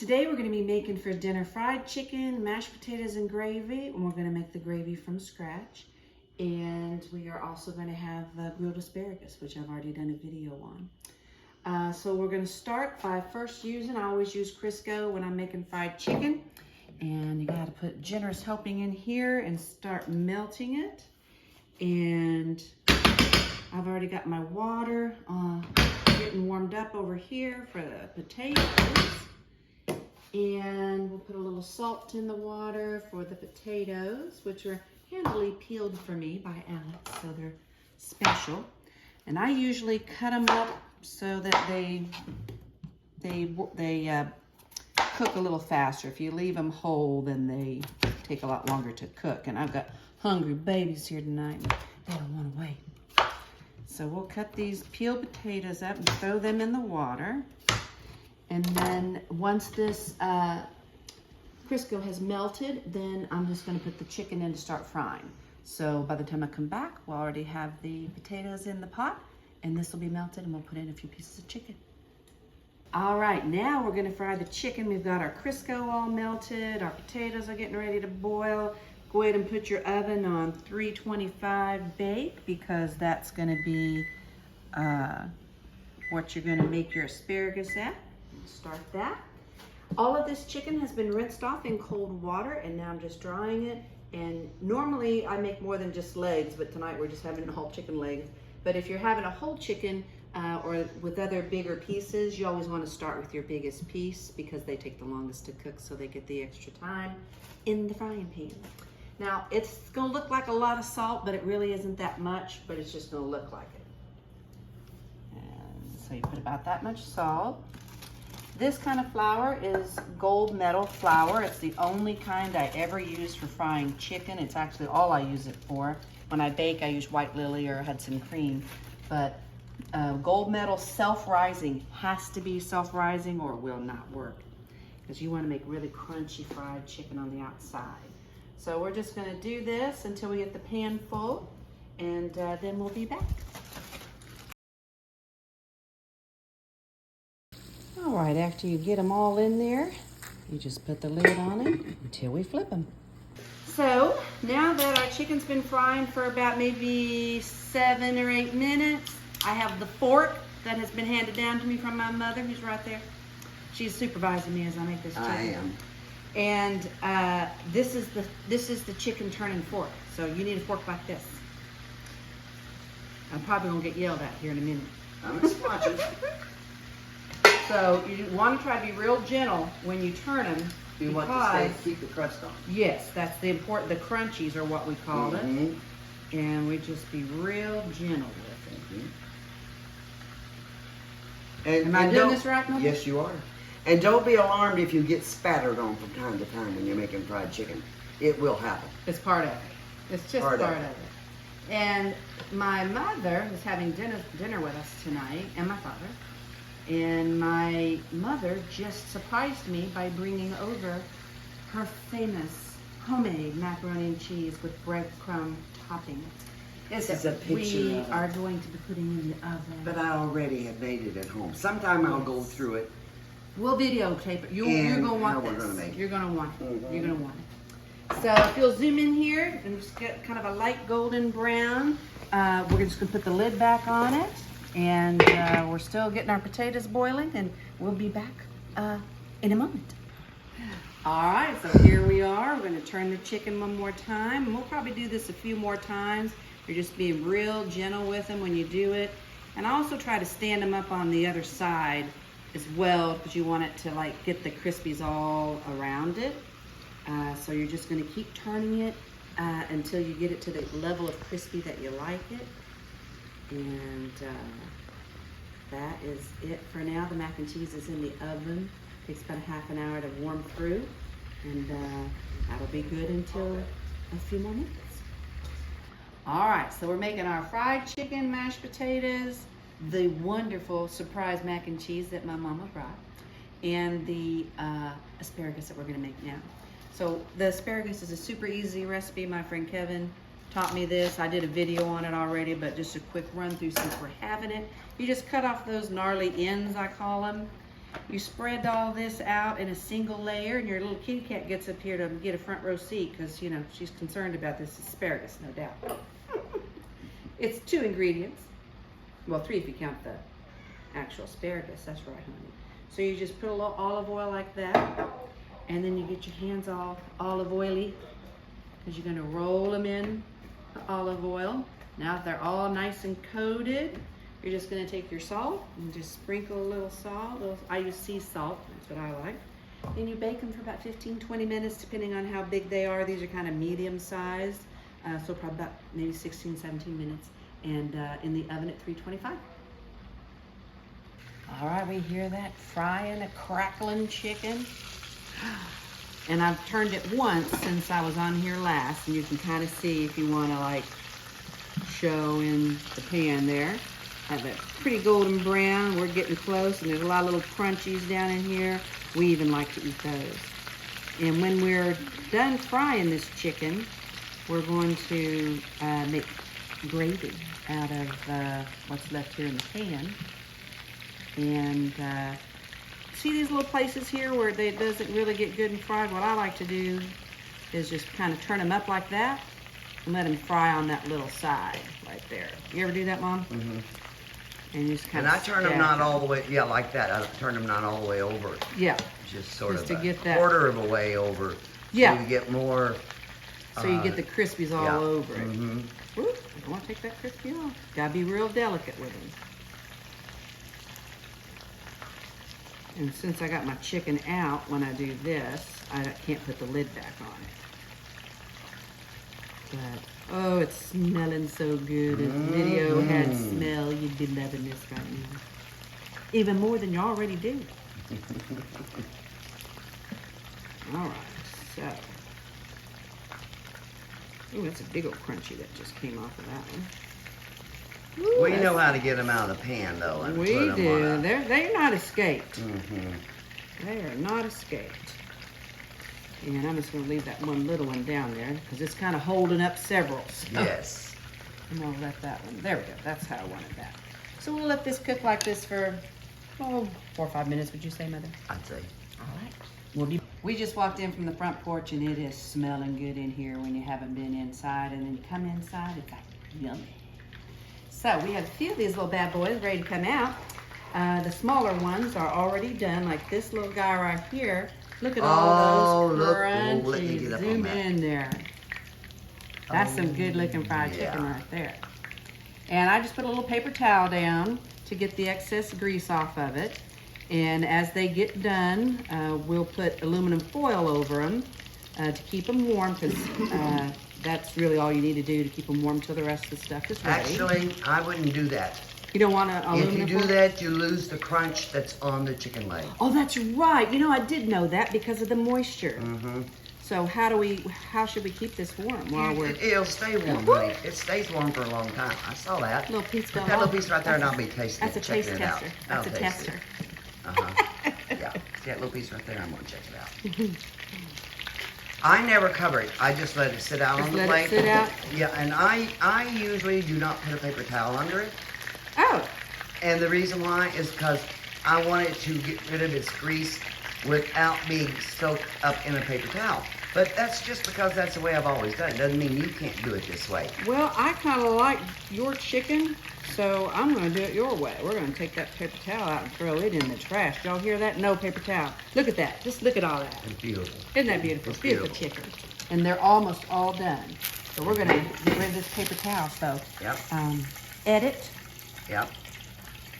Today we're going to be making for dinner fried chicken, mashed potatoes, and gravy. And we're going to make the gravy from scratch. And we are also going to have grilled asparagus, which I've already done a video on. So we're going to start by first I always use Crisco when I'm making fried chicken. And you got to put generous helping in here and start melting it. And I've already got my water getting warmed up over here for the potatoes. And we'll put a little salt in the water for the potatoes, which are handily peeled for me by Alex, so they're special. And I usually cut them up so that they cook a little faster. If you leave them whole, then they take a lot longer to cook. And I've got hungry babies here tonight, and they don't want to wait. So we'll cut these peeled potatoes up and throw them in the water. And then once this Crisco has melted, then I'm just going to put the chicken in to start frying. So by the time I come back, we'll already have the potatoes in the pot, and this will be melted, and we'll put in a few pieces of chicken. All right, now we're going to fry the chicken. We've got our Crisco all melted. Our potatoes are getting ready to boil. Go ahead and put your oven on 325 bake, because that's going to be what you're going to make your asparagus at. Start that. All of this chicken has been rinsed off in cold water, and now I'm just drying it. And normally I make more than just legs, but tonight we're just having whole chicken legs. But if you're having a whole chicken or with other bigger pieces, you always want to start with your biggest piece, because they take the longest to cook, so they get the extra time in the frying pan. Now it's going to look like a lot of salt, but it really isn't that much, but it's just going to look like it. And so you put about that much salt. This kind of flour is gold medal flour. It's the only kind I ever use for frying chicken. It's actually all I use it for. When I bake, I use white lily or Hudson cream. But gold medal self-rising has to be self-rising, or it will not work, because you want to make really crunchy fried chicken on the outside. So we're just going to do this until we get the pan full, and then we'll be back. All right, after you get them all in there, you just put the lid on it until we flip them. So now that our chicken's been frying for about maybe 7 or 8 minutes, I have the fork that has been handed down to me from my mother, who's right there. She's supervising me as I make this chicken. I am. And this is the chicken turning fork. So you need a fork like this. I'm probably gonna get yelled at here in a minute. I'm just watching. So you want to try to be real gentle when you turn them. You want to stay, keep the crust on. Yes, that's the important. The crunchies are what we call it, and we just be real gentle with it. Am I doing this right, Mother? Yes, you are. And don't be alarmed if you get spattered on from time to time when you're making fried chicken. It will happen. It's part of it. It's just part of it. And my mother is having dinner with us tonight, and my father. And my mother just surprised me by bringing over her famous homemade macaroni and cheese with breadcrumb topping. This is a picture we are going to be putting in the oven. But I already have made it at home. Sometime I'll go through it. We'll videotape it. You're going to want this. You're going to want it. You're going to want it. So if you'll zoom in here and just get kind of a light golden brown, we're just going to put the lid back on it. And we're still getting our potatoes boiling, and we'll be back in a moment. All right, so here we are. We're going to turn the chicken one more time, and we'll probably do this a few more times. You're just being real gentle with them when you do it. And also try to stand them up on the other side as well, because you want it to like get the crispies all around it. So you're just going to keep turning it until you get it to the level of crispy that you like it. And that is it for now. The mac and cheese is in the oven. Takes about a half an hour to warm through, and that'll be good until a few more minutes. All right, so we're making our fried chicken, mashed potatoes, the wonderful surprise mac and cheese that my mama brought, and the asparagus that we're gonna make now. So the asparagus is a super easy recipe. My friend Kevin taught me this. I did a video on it already, but just a quick run through since we're having it. You just cut off those gnarly ends, I call them, You spread all this out in a single layer, and your little kitty cat gets up here to get a front row seat because, you know, she's concerned about this asparagus, no doubt. It's 2 ingredients. Well, 3 if you count the actual asparagus. That's right, honey. So you just put a little olive oil like that, and then you get your hands all olive oily because you're going to roll them in the olive oil. Now that they're all nice and coated, you're just going to take your salt and just sprinkle a little salt. I use sea salt, that's what I like. And you bake them for about 15-20 minutes depending on how big they are. These are kind of medium sized, so probably about maybe 16-17 minutes, and in the oven at 325. All right, we hear that frying a crackling chicken. And I've turned it once since I was on here last, and you can kind of see if you want to like show in the pan there. Have it pretty golden brown. We're getting close, and there's a lot of little crunchies down in here. We even like to eat those. And when we're done frying this chicken, we're going to make gravy out of what's left here in the pan. And see these little places here where it doesn't really get good and fried? What I like to do is just kind of turn them up like that and let them fry on that little side right there. You ever do that, Mom? Mm-hmm. And you just kind of I turn them not all the way, yeah, like that. I turn them not all the way over. Yeah. Just sort just of to get that quarter of a way over. Yeah. So you get more. So you get the crispies all over it. Mm-hmm. Whoop, I don't want to take that crispy off. Gotta be real delicate with them. And since I got my chicken out when I do this, I can't put the lid back on it. But, oh, it's smelling so good. If video had smell, you'd be loving this right now. Even more than you already do. All right, so. Ooh, that's a big old crunchy that just came off of that one. Ooh, we know how to get them out of the pan, though. And we put them do. on They're not escaped. Mm-hmm. They are not escaped. And I'm just going to leave that one little one down there because it's kind of holding up several. Yes. I'm going to let that one. There we go. That's how I wanted that. So we'll let this cook like this for, 4 or 5 minutes, would you say, Mother? I'd say. All right. We just walked in from the front porch, and it is smelling good in here when you haven't been inside. And then you come inside, it's like yummy. So we have a few of these little bad boys ready to come out. The smaller ones are already done, like this little guy right here. Look at all those crunchies. Let me get up Zoom on that. in there. That's some good looking fried chicken right there. And I just put a little paper towel down to get the excess grease off of it. And as they get done, we'll put aluminum foil over them to keep them warm, because that's really all you need to do to keep them warm till the rest of the stuff is ready. Actually, I wouldn't do that. You don't want to aluminum If you do foil? that, you lose the crunch that's on the chicken leg. Oh, that's right. You know, I did know that because of the moisture. Mm-hmm. So how should we keep this warm while we're... It'll stay warm, honey. It stays warm for a long time. I saw that. Little piece Put fell that little off. piece right there, and I'll be tasting That's it, a taste checking it out. tester. That's a I'll taste tester. it. Uh-huh. Yeah. See that little piece right there? I'm gonna check it out. I never cover it. I just let it sit out on the let plate. it sit out? Yeah, and I usually do not put a paper towel under it. Oh, And the reason why is because I want it to get rid of its grease without being soaked up in a paper towel. But that's just because that's the way I've always done it. Doesn't mean you can't do it this way. well, I kind of like your chicken, so I'm going to do it your way. We're going to take that paper towel out and throw it in the trash. Y'all hear that? No paper towel. Look at that. Just look at all that. It's beautiful. Isn't that beautiful? It's Beautiful chicken. And they're almost all done. So we're going to get rid of this paper towel. So Yep. edit. Yep.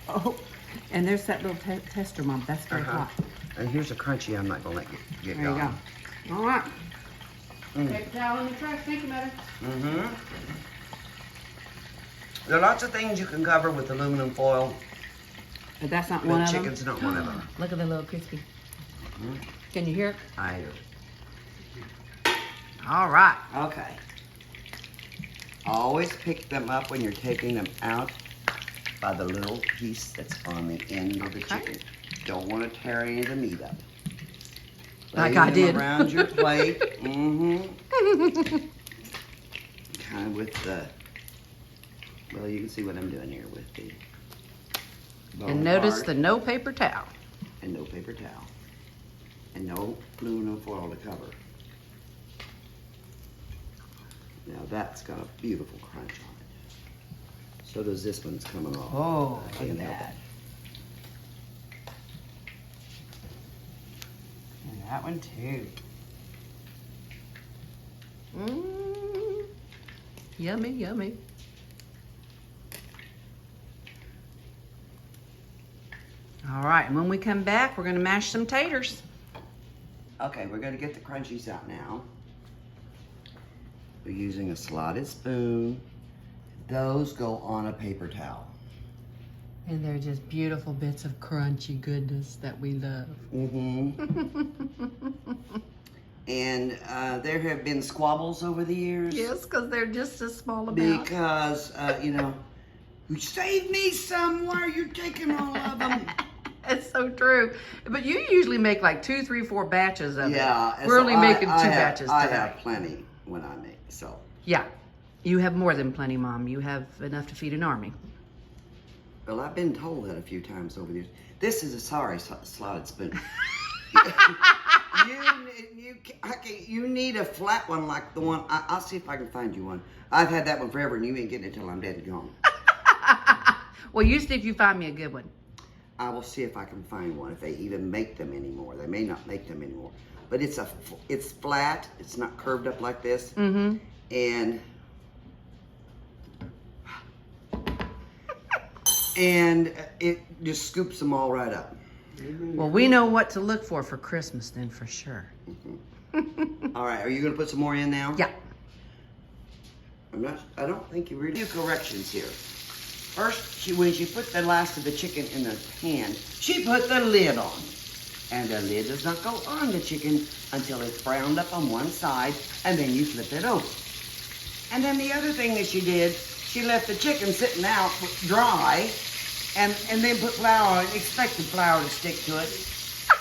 Oh, and there's that little tester, Mom. That's very hot. And here's a crunchy I'm not going to let get There you going. go. All right. Paper towel in the trash. Thank you, Mother. Mm-hmm. There are lots of things you can cover with aluminum foil, But that's not one but of them. chicken's not one of them. Look at the little crispy. Can you hear it? I hear. All right. Okay. Always pick them up when you're taking them out by the little piece that's on the end of the chicken. Don't want to tear any of the meat up. Like Lay I them did. around your plate. Mm-hmm. Kind of with the, well, you can see what I'm doing here with the bone And notice part. the no paper towel. and no paper towel. And no aluminum foil to cover. Now that's got a beautiful crunch on it. So does this one's coming off. Oh, I look can't at help that. And that one too. Mmm. Yummy, yummy. All right, and when we come back, we're gonna mash some taters. Okay, we're gonna get the crunchies out now. We're using a slotted spoon. Those go on a paper towel. And they're just beautiful bits of crunchy goodness that we love. And there have been squabbles over the years. Yes, because they're just a small amount. Because, you know, save me some, why are you taking all of them? It's so true. But you usually make like 2, 3, 4 batches of it. Yeah. We're only making 2 I batches today. I have plenty when I make, so. Yeah. You have more than plenty, Mom. You have enough to feed an army. Well, I've been told that a few times over the years. This is a slotted spoon. You need a flat one like the one. I'll see if I can find you one. I've had that one forever, and you ain't getting it till I'm dead and gone. Well, you see if you find me a good one. I will see if I can find one, if they even make them anymore. They may not make them anymore. But it's flat. It's not curved up like this. Mm-hmm. And it just scoops them all right up. Well, we know what to look for Christmas then, for sure. All right, are you gonna put some more in now? Yeah. I don't think you really do corrections here. First, when she put the last of the chicken in the pan, she put the lid on. And the lid does not go on the chicken until it's browned up on one side, and then you flip it over. And then the other thing that she did, she left the chicken sitting out dry, and then put flour on it, expected flour to stick to it.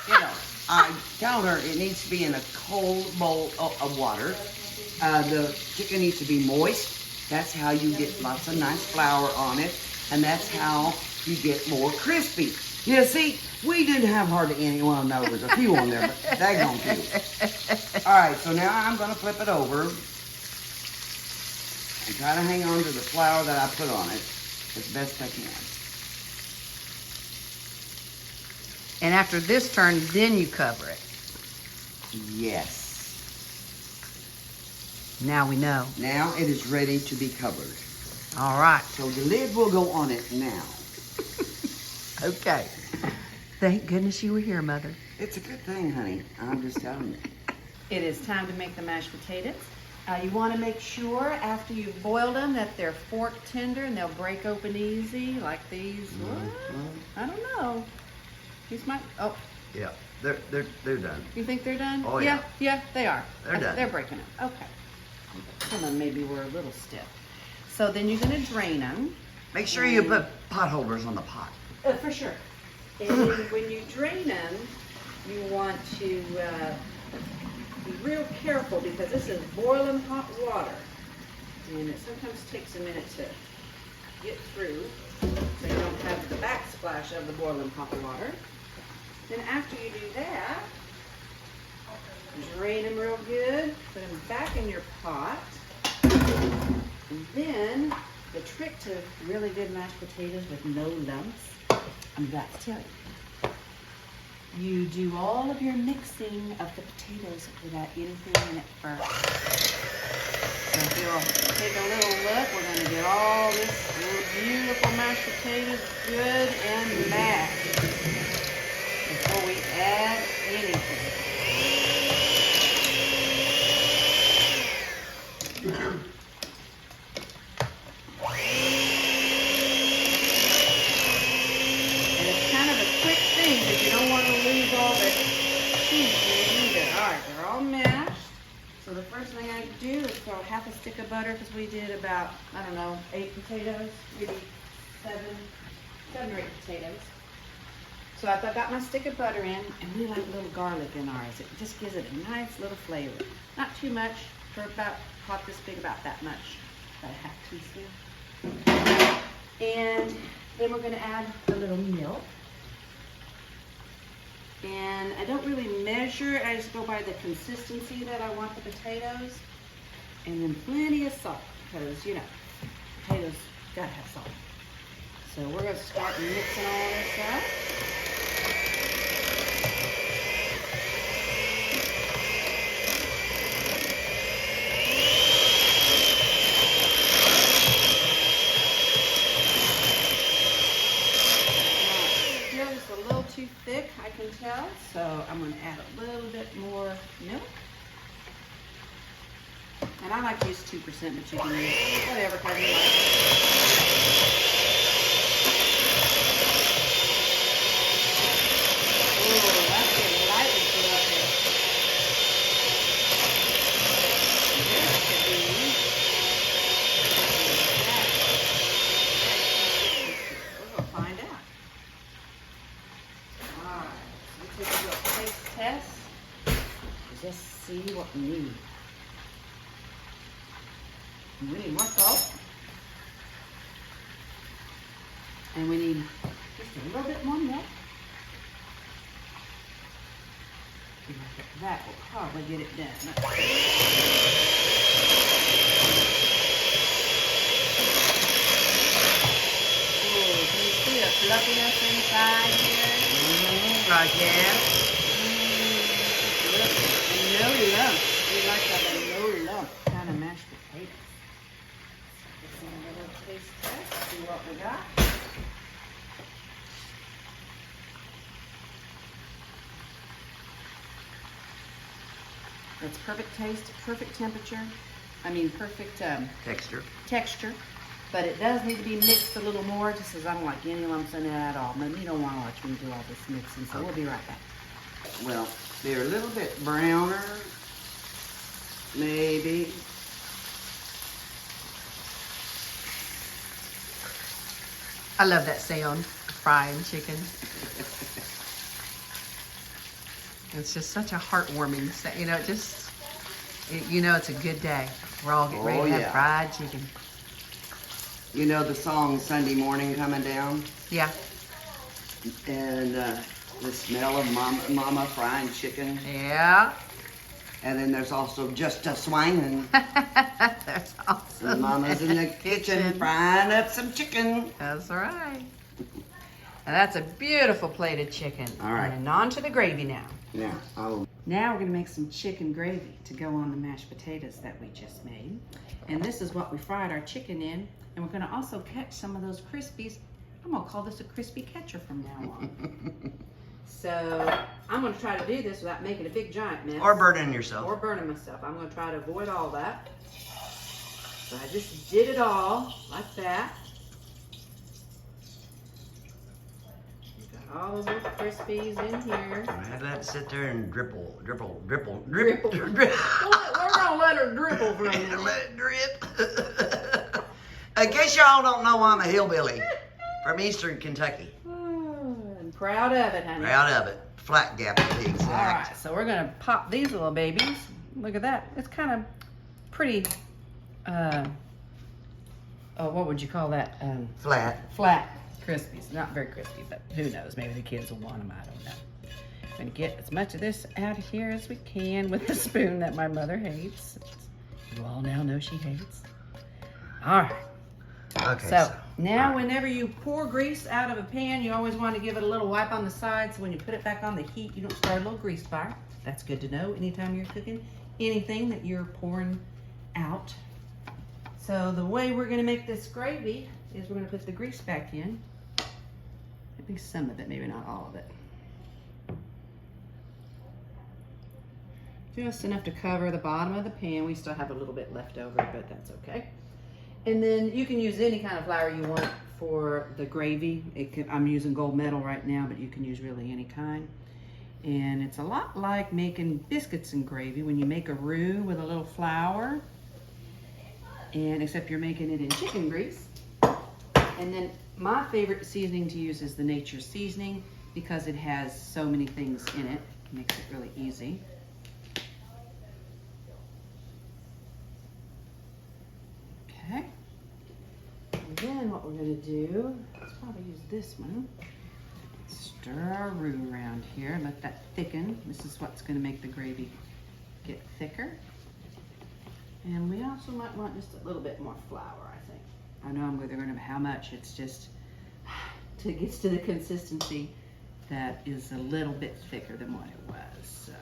You know, I told her it needs to be in a cold bowl of water. The chicken needs to be moist. That's how you get lots of nice flour on it, and that's how you get more crispy. You see, we didn't have hardly any. Well, no, there was a few on there, but daggone few. All right, so now I'm going to flip it over and try to hang on to the flour that I put on it as best I can. And after this turn, then you cover it. Yes. Now we know. Now it is ready to be covered. All right. So the lid will go on it now. Okay. Thank goodness you were here, Mother. It's a good thing, honey. I'm just telling you. It is time to make the mashed potatoes. You want to make sure after you've boiled them that they're fork tender and they'll break open easy like these. I don't know. These might. Oh. Yeah, they're done. You think they're done? Oh yeah. Yeah, they are. They're done. They're breaking up. Okay. Some of them maybe were a little stiff. So then you're going to drain them. Make sure you put pot holders on the pot. For sure. And when you drain them, you want to be real careful because this is boiling hot water. And it sometimes takes a minute to get through so you don't have the backsplash of the boiling hot water. Then after you do that, drain them real good, put them back in your pot. And then the trick to really good mashed potatoes with no lumps, I'm about to tell you. You do all of your mixing of the potatoes without anything in it first. So if you'll take a little look, we're going to get all this little beautiful mashed potatoes good and mashed before we add anything. So the first thing I do is throw half a stick of butter because we did about, I don't know, 8 potatoes, maybe 7 or 8 potatoes. So I got my stick of butter in, and we like a little garlic in ours. It just gives it a nice little flavor. Not too much, for about pot this big, about that much, about a half teaspoon. And then we're going to add a little milk. And I don't really measure, I just go by the consistency that I want the potatoes. And then plenty of salt, because you know, potatoes gotta have salt. So we're gonna start mixing all this up. Still just a little too thick, I can tell. So I'm gonna add a little bit more milk. And I like to use 2%, but you can use whatever kind you like. Oh, that's getting light and good up there. This could be. We're going to find out. Alright, so we take a little taste test. Just see what we need. We need more salt. And we need just a little bit more milk. That will probably get it done. Let's see. Oh, can you see the fluffiness inside here? I can. And no lump. We like to have a no lump kind of mashed potatoes. Let's do a little taste test, see what we got. It's perfect taste, perfect temperature. I mean, perfect Texture. But it does need to be mixed a little more, just as I don't like any lumps in it at all. But you don't want to watch me do all this mixing, so we'll be right back. Well, they're a little bit browner, maybe. I love that sound, frying chicken. It's just such a heartwarming sound. You know, it's a good day. We're all getting ready to have fried chicken. You know the song Sunday Morning Coming Down? Yeah. And the smell of mama frying chicken. Yeah. And then there's also Just a Swingin'. That's awesome. And mama's in the kitchen frying up some chicken. That's right. And that's a beautiful plate of chicken. All right. And on to the gravy now. Yeah. Now we're gonna make some chicken gravy to go on the mashed potatoes that we just made. And this is what we fried our chicken in. And we're gonna also catch some of those crispies. I'm gonna call this a crispy catcher from now on. So I'm gonna try to do this without making a big giant mess. Or burning yourself. Or burning myself. I'm gonna try to avoid all that. So I just did it all like that. We've got all those little crispies in here. I'd let it sit there and dripple. We're gonna let her dribble for a minute. Let it drip. In case y'all don't know, I'm a hillbilly from Eastern Kentucky. I'm proud of it, honey. Proud of it. Flat Gap to be exact. All right, so we're gonna pop these little babies. Look at that. It's kind of pretty. What would you call that? Flat. Flat Crispies. Not very crispy, but who knows? Maybe the kids will want them. I don't know. I'm gonna get as much of this out of here as we can with the spoon that my mother hates. You all now know she hates. All right. Okay. So now whenever you pour grease out of a pan, you always want to give it a little wipe on the side so when you put it back on the heat, you don't start a little grease fire. That's good to know anytime you're cooking anything that you're pouring out. So the way we're going to make this gravy is we're going to put the grease back in. Maybe some of it, maybe not all of it. Just enough to cover the bottom of the pan. We still have a little bit left over, but that's okay. And then you can use any kind of flour you want for the gravy. I'm using gold medal right now, but you can use really any kind. And it's a lot like making biscuits and gravy when you make a roux with a little flour. And except you're making it in chicken grease. And then my favorite seasoning to use is the Nature Seasoning because it has so many things in it. It makes it really easy. Okay. And then what we're going to do is probably use this one. Stir stir our roux around here, let that thicken. This is what's gonna make the gravy get thicker. And we also might want just a little bit more flour, I think. I know they're gonna, how much, it's just, it gets to the consistency that is a little bit thicker than what it was, so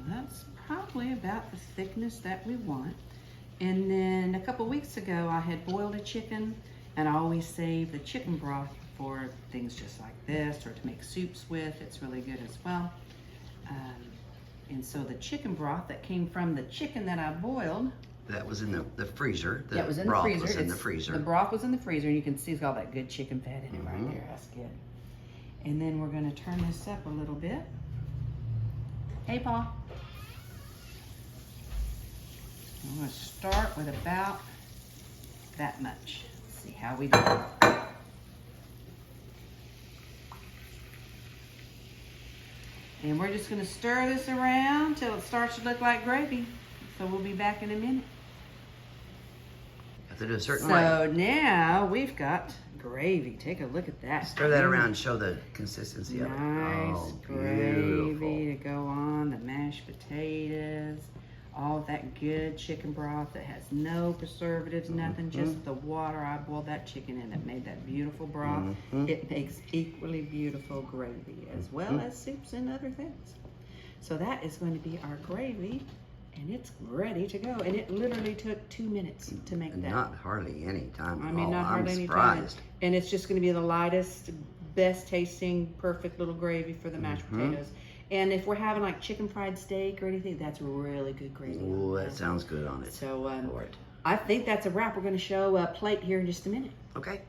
that's probably about the thickness that we want. And then a couple weeks ago, I had boiled a chicken, and I always save the chicken broth for things just like this, or to make soups with. It's really good as well. And so the chicken broth that came from the chicken that I boiled. That was in the freezer. Yeah, it was in the broth freezer. was in the freezer. The broth was in the freezer, and you can see it's got all that good chicken fat in it right there. That's good. And then we're gonna turn this up a little bit. Hey, Paul. I'm gonna start with about that much. Let's see how we do. And we're just gonna stir this around till it starts to look like gravy. So we'll be back in a minute. Have to do a certain way. So now we've got gravy. Take a look at that. Stir that around and show the consistency of it. Nice Oh, gravy beautiful. to go on the mashed potatoes. All that good chicken broth that has no preservatives, nothing, just the water I boiled that chicken in that made that beautiful broth. It makes equally beautiful gravy, as well as soups and other things. So that is going to be our gravy, and it's ready to go. And it literally took 2 minutes to make that. Not hardly any time I at mean, all. not hardly I'm any time. surprised. And it's just gonna be the lightest, best tasting, perfect little gravy for the mashed potatoes. And if we're having like chicken fried steak or anything, that's really good gravy. Ooh, that sounds good on it. So Lord. I think that's a wrap. We're gonna show a plate here in just a minute. Okay.